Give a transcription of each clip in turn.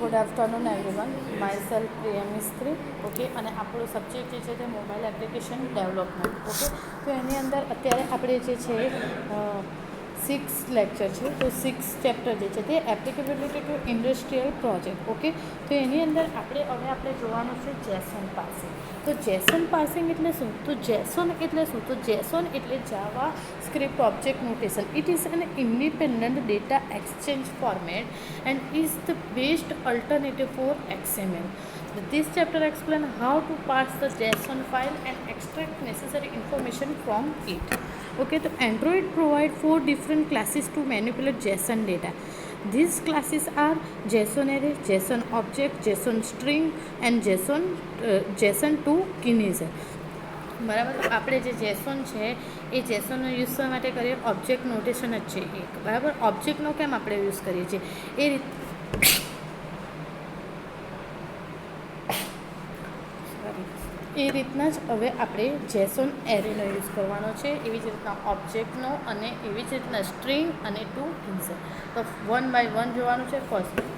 Good afternoon everyone, my self Priya Mistry. Okay, અને આપણું subject જે છે તે મોબાઈલ એપ્લિકેશન ડેવલપમેન્ટ. ઓકે, તો એની અંદર અત્યારે આપણે જે છે 6 લેક્ચર છે, તો 6 ચેપ્ટર જે છે તે applicability to industrial project. Okay, તો એની અંદર આપણે જોવાનું છે જેસન પાર્સિંગ. તો જેસન પાર્સિંગ એટલે શું? તો જેસન એટલે શું? તો જેસન એટલે JavaScript object notation. It is an independent data exchange format and is the best alternative for XML. This chapter explains how to parse the JSON file and extract necessary information from it. Okay, so Android provides 4 different classes to manipulate JSON data. These classes are JSON array, JSON object, JSON string and JSON2 keys. બરાબર. તો આપણે જે જેસોન છે એ જેસોનનો use શા માટે કરીએ? Object notation જ છે એક. બરાબર. ઓબ્જેક્ટનો કેમ આપણે યુઝ કરીએ છીએ એ રીતના જ હવે આપણે જેસોન એરેનો યુઝ કરવાનો છે, એવી જ રીતના ઓબ્જેક્ટનો અને એવી જ રીતના સ્ટ્રિંગ અને 2 keys. તો 1 by 1 જોવાનું છે.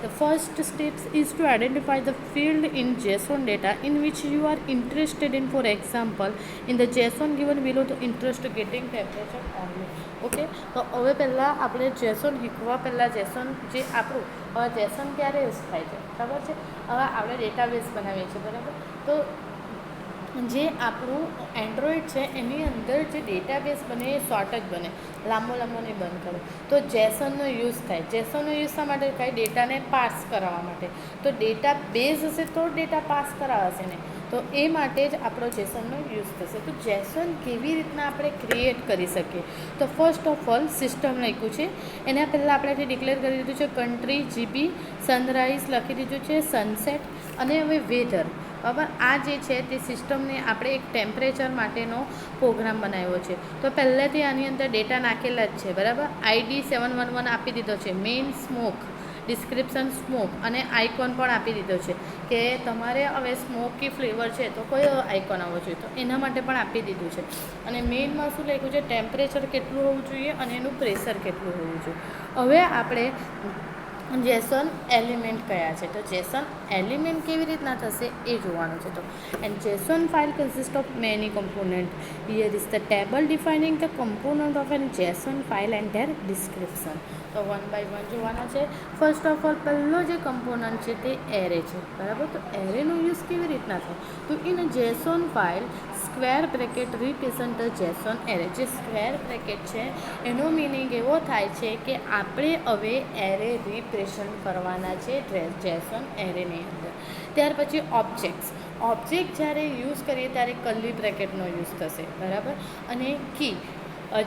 The first step is to identify the field in JSON data in which you are interested in. For example, in the JSON given below, the interest getting temperature only. Okay, તો હવે પહેલાં આપણે જેસોન શીખવા પહેલાં જેસોન જે આપણું હવે જેસોન ક્યારે યુઝ થાય છે ખબર છે? હવે આપણે ડેટાબેઝ બનાવીએ છીએ. બરાબર. તો જે આપણું એન્ડ્રોઈડ છે એની અંદર જે ડેટાબેઝ બને એ શોર્ટ જ બને, લાંબો નહીં બંધ કરો. તો જેસનનો યુઝ થાય. જેસનનો યુઝ શા માટે થાય? ડેટાને પાસ કરાવવા માટે. તો ડેટા બેઝ હશે તો ડેટા પાસ કરાવશે ને, તો એ માટે જ આપણો જેસનનો યુઝ થશે. તો જેસન કેવી રીતના આપણે ક્રિએટ કરી શકીએ? તો ફર્સ્ટ ઓફ ઓલ સિસ્ટમ લખ્યું છે, એના પહેલાં આપણે જે ડિક્લેર કરી દીધું છે કન્ટ્રી, જીબી, સનરાઈઝ લખી દીધું છે, સનસેટ અને હવે વેધર. બરાબર. આ જે છે તે સિસ્ટમને આપણે એક ટેમ્પરેચર માટેનો પ્રોગ્રામ બનાવ્યો છે. તો પહેલેથી આની અંદર ડેટા નાખેલા જ છે. બરાબર. ID 711 આપી દીધો છે, મેઇન સ્મોક, ડિસ્ક્રિપ્શન સ્મોક અને આઇકોન પણ આપી દીધો છે કે તમારે હવે સ્મોકી ફ્લેવર છે તો કયો આઇકોન આવવો જોઈએ, તો એના માટે પણ આપી દીધું છે. અને મેઇનમાં શું લખ્યું છે? ટેમ્પરેચર કેટલું હોવું જોઈએ અને એનું પ્રેશર કેટલું હોવું જોઈએ. હવે આપણે જેસન એલિમેન્ટ કયા છે? તો જેસન એલિમેન્ટ કેવી રીતના થશે એ જોવાનું છે. તો and JSON file consist of many component. Here is the table defining the component of an JSON file and their description. તો 1 by 1 જોવાના છે. ફર્સ્ટ ઓફ ઓલ પહેલો જે કમ્પોનન્ટ છે તે એરે છે. બરાબર. તો એરેનો યુઝ કેવી રીતના થાય? તો in Jason file square bracket represent the Jason array. જે સ્ક્વેર બ્રેકેટ છે એનો મિનિંગ એવો થાય છે કે આપણે હવે એરે રિપ્રેઝન્ટ કરવાના છે જેસન એરેની અંદર. ત્યાર પછી ઓબ્જેક્ટ જ્યારે યુઝ કરીએ ત્યારે કર્લી બ્રેકેટનો યુઝ થશે. બરાબર. અને key,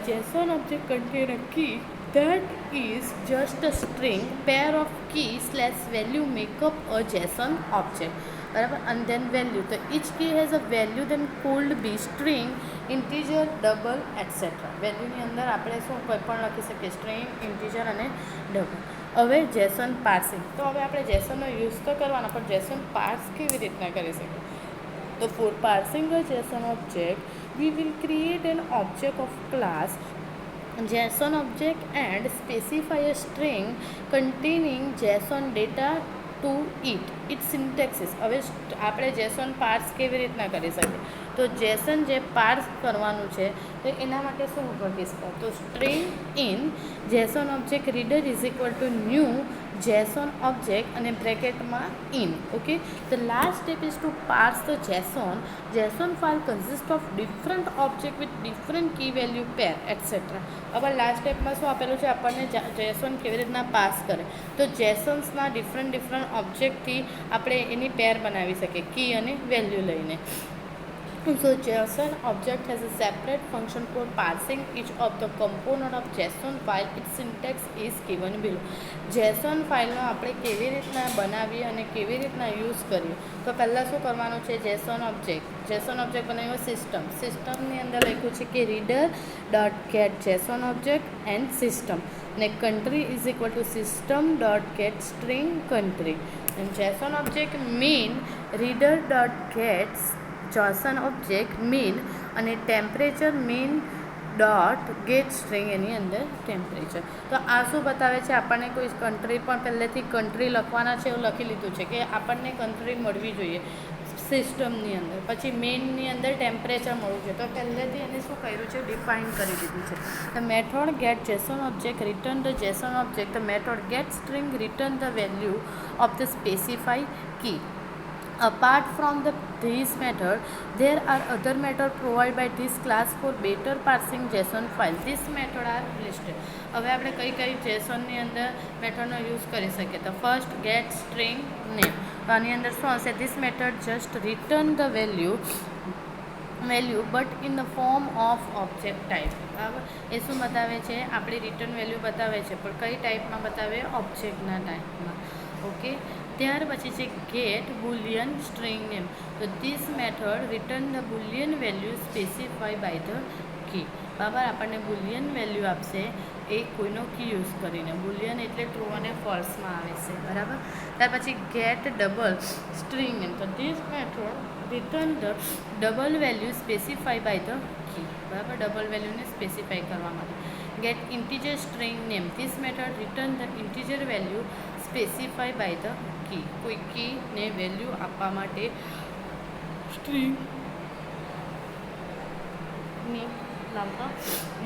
JSON object contain a key that is just a string pair of key / value make up a JSON object. બરાબર. and then value, તો each key has a value then could be string, integer, double etc. વેલ્યુની અંદર આપણે શું કોઈ પણ લખી શકીએ, સ્ટ્રિંગ, ઇન્ટીજર અને ડબલ. હવે જેસન પાર્સિંગ. તો હવે આપણે જેસનનો યુઝ તો કરવાનો, પણ જેસન પાર્સ કેવી રીતના કરી શકીએ? તો for parsing a JSON object we will create an object of class JSON object and specify a string containing JSON data to it. Its syntax is. હવે આપણે જેસન પાર્સ કેવી રીતના કરી શકીએ? તો જેસન જે પાર્સ કરવાનું છે તો એના માટે શું કરીશ? તો string in JSON object reader is equal to new JSON object અને બ્રેકેટમાં in. Okay, the last step is to parse the JSON file consists of different object with different key value pair etc. હવે last સ્ટેપમાં શું આપેલું છે? આપણને જેસોન કેવી રીતના પાસ કરે. તો જેસન્સના ડિફરન્ટ ઓબ્જેક્ટથી આપણે એની પેર બનાવી શકીએ, કી અને વેલ્યુ લઈને. So JSON object has a separate function for parsing each of the component of JSON file. Its syntax is given below. JSON ફાઇલનો આપણે કેવી રીતના બનાવીએ અને કેવી રીતના યુઝ કરીએ? તો પહેલાં શું કરવાનું છે? જેસન ઓબ્જેક્ટ બનાવ્યો સિસ્ટમની અંદર લખ્યું છે કે reader dot get JSON object and system, ને country is equal to system dot get string country. And JSON object mean reader dot get JSON object mean અને temperature mean dot get string એની અંદર temperature. તો આ શું બતાવે છે, આપણને કોઈ કન્ટ્રી પણ પહેલેથી કન્ટ્રી લખવાના છે એવું લખી લીધું છે કે આપણને કન્ટ્રી મળવી જોઈએ સિસ્ટમની અંદર. પછી મેઇનની અંદર ટેમ્પરેચર મળવું જોઈએ, તો પહેલેથી એને શું કર્યું છે, ડિફાઇન કરી દીધું છે. The method get JSON object return the JSON object. The method get string return the value of the specify key. Apart from this method, there are other methods provided by this class for better parsing JSON file. This method are listed. હવે આપણે કઈ કઈ JSONની અંદર મેથડનો use કરી શકીએ. તો first gate string name. તો આની અંદર શું હશે, this method just return the value but in the form of object type. બરાબર, એ શું બતાવે છે, આપણી રિટર્ન વેલ્યુ બતાવે છે પણ કઈ ટાઈપમાં બતાવે, ઓબ્જેક્ટના ટાઈપમાં. ઓકે, ત્યાર પછી છે ગેટ બુલિયન સ્ટ્રિંગ નેમ. તો this method return the boolean value specify by the key. બરાબર, આપણને બુલિયન વેલ્યુ આપશે એ કોઈનો કી યુઝ કરીને. બુલિયન એટલે ટ્રુ અને ફોલ્સમાં આવે છે. બરાબર, ત્યાર પછી ગેટ ડબલ સ્ટ્રિંગ નેમ. તો this method return the double value specify by the key. બરાબર, ડબલ વેલ્યુને સ્પેસિફાઈ કરવા માટે. Get integer string name. This method return the integer value specify by the key. કોઈ કીને વેલ્યુ આપવા માટે સ્ટ્રિંગની નામનો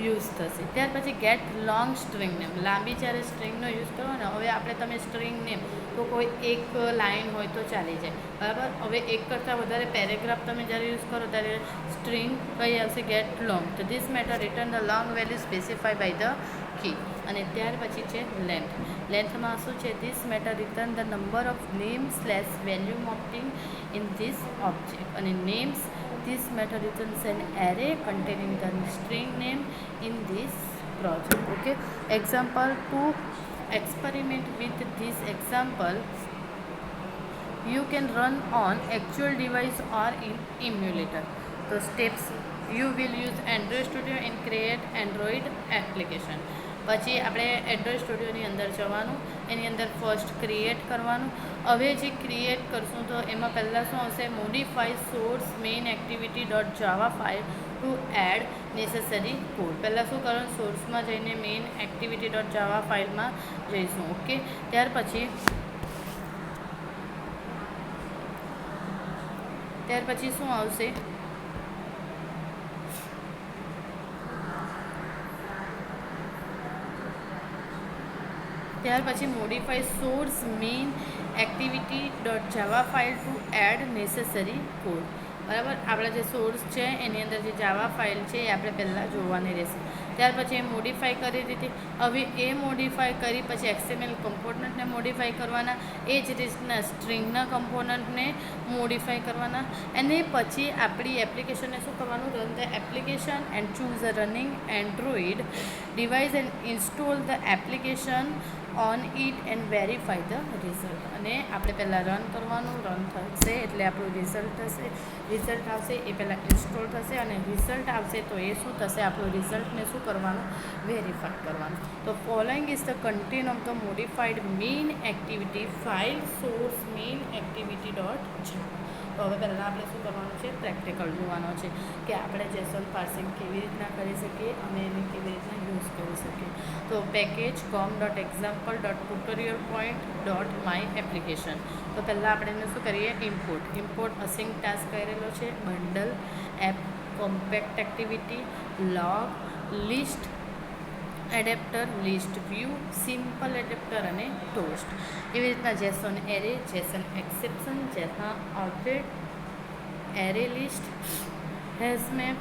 યુઝ થશે. ત્યાર પછી ગેટ લોંગ સ્ટ્રિંગ નેમ. લાંબી જ્યારે સ્ટ્રિંગનો યુઝ કરો ને, હવે આપણે તમે સ્ટ્રિંગ નેમ તો કોઈ એક લાઇન હોય તો ચાલી જાય. બરાબર, હવે એક કરતાં વધારે પેરેગ્રાફ તમે જ્યારે યુઝ કરો ત્યારે સ્ટ્રિંગ કઈ આવશે, ગેટ લોંગ. તો this method return the long value specify by the key. અને ત્યાર પછી છે લેન્થ. લેન્થમાં શું છે, this method return the number of name slash value mapping in this object. અને names, this method returns an array containing the string name in this project. Okay, example, to experiment with this example you can run on actual device or in emulator. So steps, you will use Android Studio and create Android application. પછી આપણે Android સ્ટુડિયોની અંદર જવાનું, એની અંદર first create કરવાનું. હવે જે create કરશું તો એમાં પહેલાં શું આવશે, modify source main activity dot Java file to add necessary code. પહેલાં શું કરવાનું, સોર્સમાં જઈને મેઇન એક્ટિવિટી ડોટ જાવા ફાઇલમાં જઈશું. ઓકે, ત્યાર પછી શું આવશે, ત્યાર પછી modify source main activity dot Java file to add necessary code. બરાબર, આપણા જે સોર્સ છે એની અંદર જે જાવા ફાઇલ છે એ આપણે પહેલાં જોવાની રહેશે. ત્યાર પછી એ મોડિફાઈ કરી દીધી. હવે એ મોડિફાઈ કરી પછી XML કમ્પોનન્ટને મોડિફાઈ કરવાના, એ જ રીતના સ્ટ્રિંગના કમ્પોનન્ટને મોડિફાઈ કરવાના. અને પછી આપણી એપ્લિકેશનને શું કરવાનું, run the application and choose a running Android device and install the application on it and verify the result. અને આપણે પહેલાં રન કરવાનું, રન થશે એટલે આપણું રિઝલ્ટ આવશે, એ પહેલાં ઇન્સ્ટોલ થશે અને રિઝલ્ટ આવશે તો એ શું થશે, આપણું રિઝલ્ટને શું કરવાનું, વેરીફાઈ કરવાનું. તો following is the content of the modified main activity file source main activity dot Java. તો હવે પહેલાં આપણે શું કરવાનું છે, પ્રેક્ટિકલ જોવાનો છે કે આપણે જેસોન પાર્સિંગ કેવી રીતના કરી શકીએ અને એને કેવી રીતના યુઝ કરી શકીએ. તો પેકેજ com.example.tutorial.point.my એપ્લિકેશન. તો પહેલાં આપણે એને શું કરીએ, ઇમ્પોર્ટ અસિંક ટાસ્ક કરેલો છે, bundle, app, compact activity, log, list, adapter, list view, simple adapter અને ટોસ્ટ. એવી રીતના JSON array, JSON exception, JSON object, array list, hashmap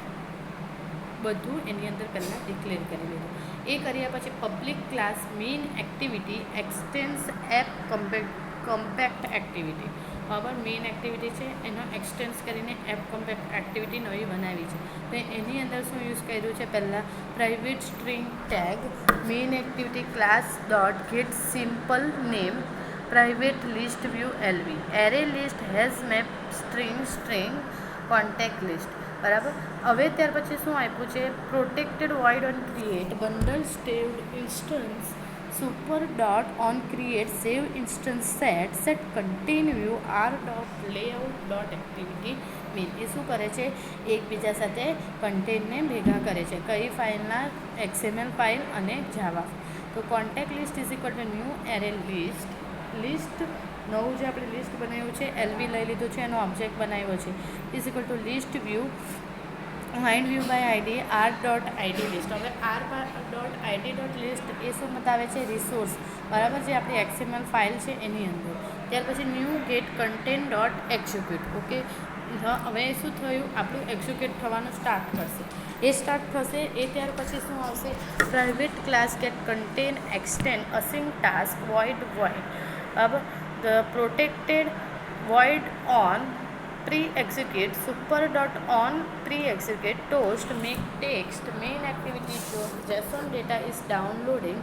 બધું એની અંદર પહેલાં ડિક્લેર કરી લીધું. એ કર્યા પછી public class main activity extends app compact activity. બરાબર, મેઇન એક્ટિવિટી છે એનો એક્સટેન્સ કરીને એપ કોમ્પેક્ટ એક્ટિવિટી નવી બનાવી છે. તો એની અંદર શું યુઝ કર્યું છે, પહેલાં private string tag main activity class dot get simple name private list view LV array list hash map string contact list. બરાબર, હવે ત્યાર પછી શું આપ્યું છે, protected void on create bundle saved instance super dot on create save instance set contain view r dot layout dot activity main એ શું કરે છે, એકબીજા સાથે કન્ટેનને ભેગા કરે છે, કઈ ફાઇલના XML ફાઇલ અને જાવા. તો contact list is equal to new array list નવું જે આપણે લિસ્ટ બનાવ્યું છે, એલવી લઈ લીધું છે, એનો ઓબ્જેક્ટ બનાવ્યો છે, is equal to list view find view by ID R dot ID list. હવે R dot ID dot list એ શું બતાવે છે, રિસોર્સ, બરાબર, જે આપણી XML ફાઇલ છે એની અંદર. ત્યાર પછી new get content dot execute. Okay, હવે શું થયું, આપણું એક્ઝિક્યુટ થવાનું સ્ટાર્ટ કરશે. એ સ્ટાર્ટ થશે એ ત્યાર પછી શું આવશે, private class get content extend async task void બરાબર, the protected void on pre-execute super dot on pre-execute toast make text main activity JSON data is downloading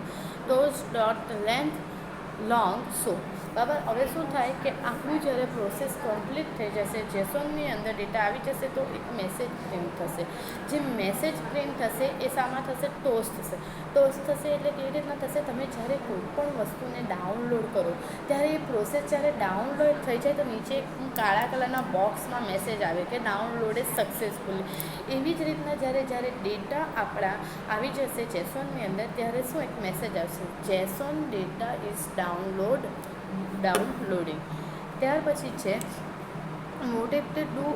toast dot length long so. બરાબર, હવે શું થાય કે આપણું જ્યારે process complete થઈ જશે, જેસોનની અંદર ડેટા આવી જશે તો એક મેસેજ પ્રિન્ટ થશે. જે મેસેજ પ્રિન્ટ થશે એ શામાં થશે, ટોસ્ટ થશે. ટોસ્ટ થશે એટલે કેવી રીતના થશે, તમે જ્યારે કોઈ પણ વસ્તુને ડાઉનલોડ કરો ત્યારે એ પ્રોસેસ જ્યારે ડાઉનલોડ થઈ જાય તો નીચે કાળા કલરના બોક્સમાં મેસેજ આવે કે ડાઉનલોડેડ સક્સેસફુલી. એવી જ રીતના જ્યારે ડેટા આપણા આવી જશે જેસોનની અંદર ત્યારે શું એક મેસેજ આવશે, જેસોન ડેટા ઇઝ ડાઉનલોડિંગ. ત્યાર પછી છે what F do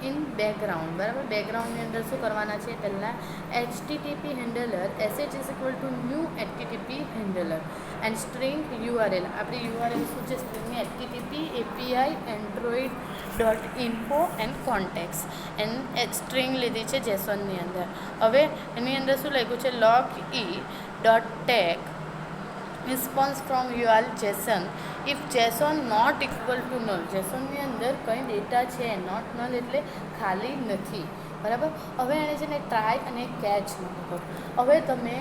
in background, બરાબર. બેકગ્રાઉન્ડની અંદર શું કરવાના છે, પહેલાં HTTP handler SH is equal to new HTTP handler and string URL. આપણી URL શું છે, સ્ટ્રિંગની HTTP API Android .info and contacts and string લીધી છે જેસોનની અંદર. હવે એની અંદર શું લખ્યું છે, log e dot tag response from UR JSON if JSON not equal to null. જેસોનની અંદર કંઈ ડેટા છે, નોટ નલ એટલે ખાલી નથી, બરાબર. હવે એણે છે ને ટ્રાય અને કેચ મૂકો. હવે તમે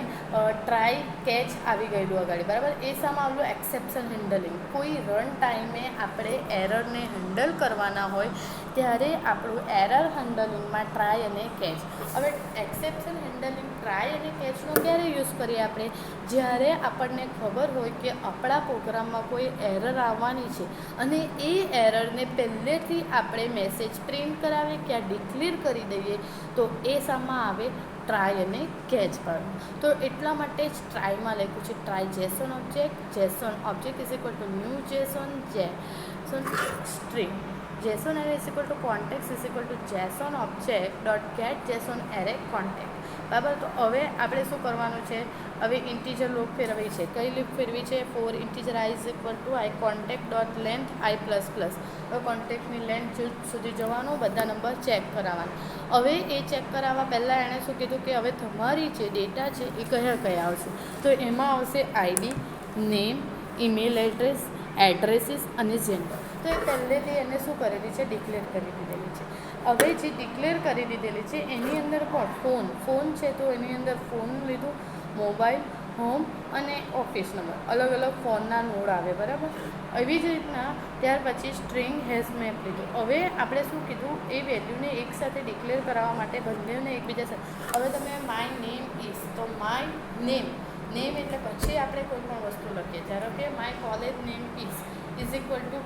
ટ્રાય કેચ આવી ગયેલું આગળ, બરાબર. એ શામાં આવેલું, એક્સેપ્શન હેન્ડલિંગ. કોઈ રન ટાઈમે આપણે એરરને હેન્ડલ કરવાના હોય ત્યારે આપણું એરર હેન્ડલિંગમાં ટ્રાય અને કેચ. હવે એક્સેપ્શન હેન્ડલિંગ ટ્રાય અને કેચનો ક્યારે યુઝ કરીએ આપણે, જ્યારે આપણને ખબર હોય કે આપણા પ્રોગ્રામમાં કોઈ એરર આવવાની છે અને એ એરરને પહેલેથી આપણે મેસેજ પ્રિન્ટ કરાવીએ કે ડિક્લેર કરી દઈએ તો એ શામાં આવે, ટ્રાય અને કેચ પાડવું. તો એટલા માટે જ ટ્રાયમાં લખ્યું છે try JSON object is equal to new JSON string JSON array is equal to contact is equal to JSON object dot get JSON array contact. બરાબર. તો હવે આપણે શું કરવાનું છે, હવે ઇન્ટીજર લૂપ ફેરવી છે. કઈ લૂપ ફેરવી છે, for integer i is equal to i contact dot length i plus plus. હવે કોન્ટેક્ટની લેન્થ સુધી જવાનું, બધા નંબર ચેક કરાવવાના. હવે એ ચેક કરાવવા પહેલાં એણે શું કીધું કે હવે તમારી જે ડેટા છે એ કયા આવશે, તો એમાં આવશે આઈડી, નેમ, ઈમેલ એડ્રેસીસ અને જેન્ડર. તો એ પહેલેથી એને શું કરેલી છે, ડિક્લેર કરી દીધેલી છે. હવે જે ડિક્લેર કરી દીધેલી છે એની અંદર પણ ફોન છે તો એની અંદર ફોન લીધું, મોબાઈલ, હોમ અને ઓફિસ નંબર, અલગ અલગ ફોનના નોડ આવે, બરાબર. એવી જ રીતના ત્યાર પછી સ્ટ્રિંગ હેઝ મેપ લીધું. હવે આપણે શું કીધું, એ વેલ્યુને એકસાથે ડિક્લેર કરાવવા માટે બંનેને એકબીજા સાથે. હવે તમે માય નેમ ઇઝ, તો માય નેમ એટલે પછી આપણે કોઈ પણ વસ્તુ લખીએ, ધારો કે my college name is equal two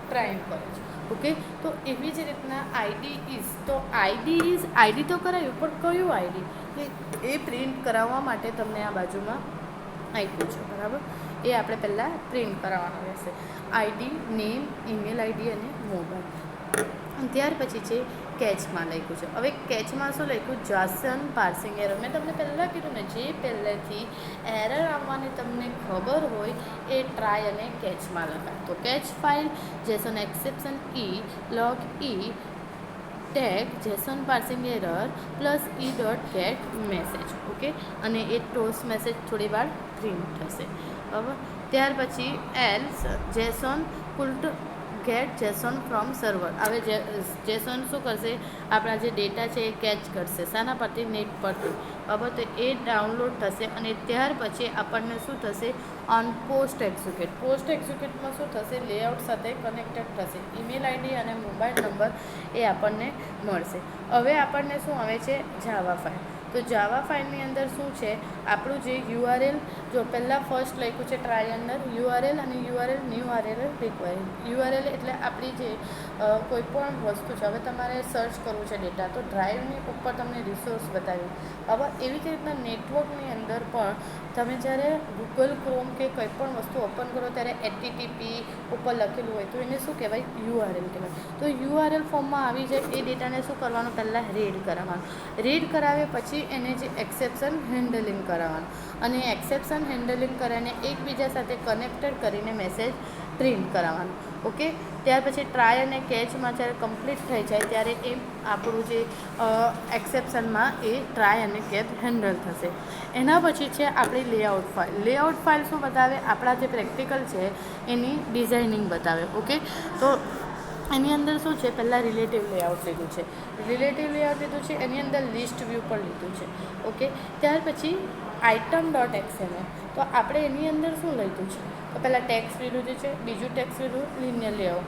prime college. Okay, તો એવી જ રીતના આઈડી ઇઝ, તો આઈડી તો કરાયું, પણ કયું આઈડી એ પ્રિન્ટ કરાવવા માટે તમને આ બાજુમાં આપ્યું છે, બરાબર. એ આપણે પહેલાં પ્રિન્ટ કરાવવાનું રહેશે, આઈડી, નેમ, ઈમેલ આઈડી અને મોબાઈલ. ત્યાર પછી છે કેચમાં લખ્યું છે. હવે કેચમાં શું લખ્યું, JSON પાર્સિંગ એરર. મેં તમને પહેલાં કીધું ને, જે પહેલેથી એરર આવવાની તમને ખબર હોય એ ટ્રાય અને કેચમાં લખાય. તો catch file JSON exception log tag JSON parsing error plus dot get message. Okay, અને એ ટોસ્ટ મેસેજ થોડી વાર પ્રિન્ટ થશે, બરાબર. ત્યાર પછી else JSON couldn't get JSON from server. હવે જેસોન શું કરશે, આપણા જે ડેટા છે એ કેચ કરશે, શાના પરથી, નેટ પરથી, બરાબર. તો એ ડાઉનલોડ થશે અને ત્યાર પછી આપણને શું થશે, ઓન પોસ્ટ એક્ઝિક્યુટમાં શું થશે, લેઆઉટ સાથે કનેક્ટેડ થશે, ઈમેલ આઈડી અને મોબાઈલ નંબર એ આપણને મળશે. હવે આપણને શું આવે છે, જાવા ફાઇલ. તો તો જાવા ફાઇલની અંદર શું છે, આપણું જે યુઆરએલ, જો પહેલાં ફર્સ્ટ લખ્યું છે ટ્રાય અંદર યુઆરએલ અને URL new RL require. URL એટલે આપણી જે કોઈ પણ વસ્તુ છે, હવે તમારે સર્ચ કરવું છે ડેટા, તો ડ્રાઈવની ઉપર તમને રિસોર્સ બતાવ્યું. હવે એવી જ રીતના નેટવર્કની અંદર પણ તમે જ્યારે ગૂગલ ક્રોમ કે કંઈ પણ વસ્તુ ઓપન કરો ત્યારે HTTP ઉપર લખેલું હોય તો એને શું કહેવાય, યુઆરએલ કહેવાય. તો યુઆરએલ ફોર્મમાં આવી જાય એ ડેટાને શું કરવાનું, પહેલાં રીડ કરાવવાનું. રીડ કરાવે પછી એને જે એક્સેપ્શન હેન્ડલિંગ કરાવવાનું, અને એક્સેપ્શન હેન્ડલિંગ કરીને એકબીજા સાથે કનેક્ટેડ કરીને મેસેજ પ્રિન્ટ કરાવવાનું. ઓકે, ત્યાર પછી ટ્રાય અને કેચમાં જ્યારે કમ્પ્લીટ થઈ જાય ત્યારે એ આપણું જે એક્સેપ્શનમાં એ ટ્રાય અને કેચ હેન્ડલ થશે. એના પછી છે આપણી લેઆઉટ ફાઇલ. લેઆઉટ ફાઇલ શું બતાવે, આપણા જે પ્રેક્ટિકલ છે એની ડિઝાઇનિંગ બતાવે. ઓકે, તો એની અંદર શું છે, પહેલાં રિલેટિવ લેઆઉટ લીધું છે. રિલેટિવ લેઆઉટ લીધું છે, એની અંદર લિસ્ટ વ્યૂ પણ લીધું છે. ઓકે, ત્યાર પછી item.xml. તો આપણે એની અંદર શું લીધું છે, તો પહેલાં ટેક્સ્ટ લીધું છે, બીજું ટેક્સ્ટ લીધું લિનિયર લેઆઉટ.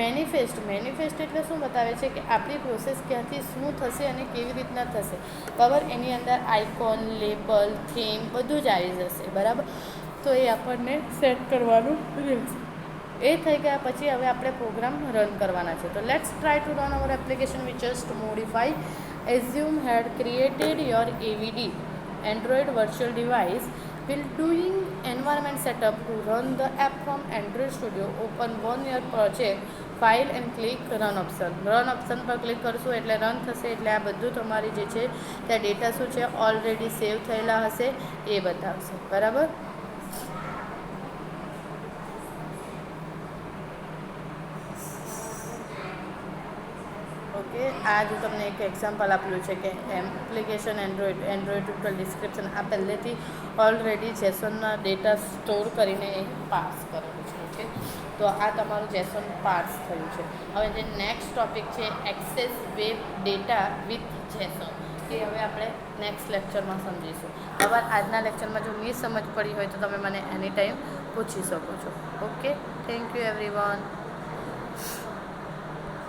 મેનિફેસ્ટ એટલે શું બતાવે છે કે આપણી પ્રોસેસ ક્યાંથી શું થશે અને કેવી રીતના થશે. બરાબર, એની અંદર આઇકોન, લેબલ, થીમ બધું જ આવી જશે. બરાબર, તો એ આપણને સેટ કરવાનું રહેશે. એ થઈ ગયા પછી હવે આપણે પ્રોગ્રામ રન કરવાના છે. તો let's try to run our application. We just modify. Assume had created your AVD Android virtual device will doing environment setup to run the app from Android Studio. Open one your project file and click run option. Run option પર click કરશું એટલે run થશે. એટલે આ બધું તમારી જે છે ત્યાં ડેટા શું છે ઓલરેડી સેવ થયેલા હશે એ બતાવશે. બરાબર, ઓકે, આ જો તમને એક એક્ઝામ્પલ આપેલું છે કે એપ્લિકેશન એન્ડ્રોઇડ ટોટલ ડિસ્ક્રિપ્શન, આ પહેલેથી ઓલરેડી જેસોનના ડેટા સ્ટોર કરીને એ પાસ કરેલું છે. ઓકે, તો આ તમારું જેસોન પાસ થયું છે. હવે જે નેક્સ્ટ ટોપિક છે એક્સેસ વેબ ડેટા વિથ જેસોન, એ હવે આપણે નેક્સ્ટ લેક્ચરમાં સમજીશું. હવે આજના લેક્ચરમાં જો નહીં સમજ પડી હોય તો તમે મને એની ટાઈમ પૂછી શકો છો. Okay, thank you everyone.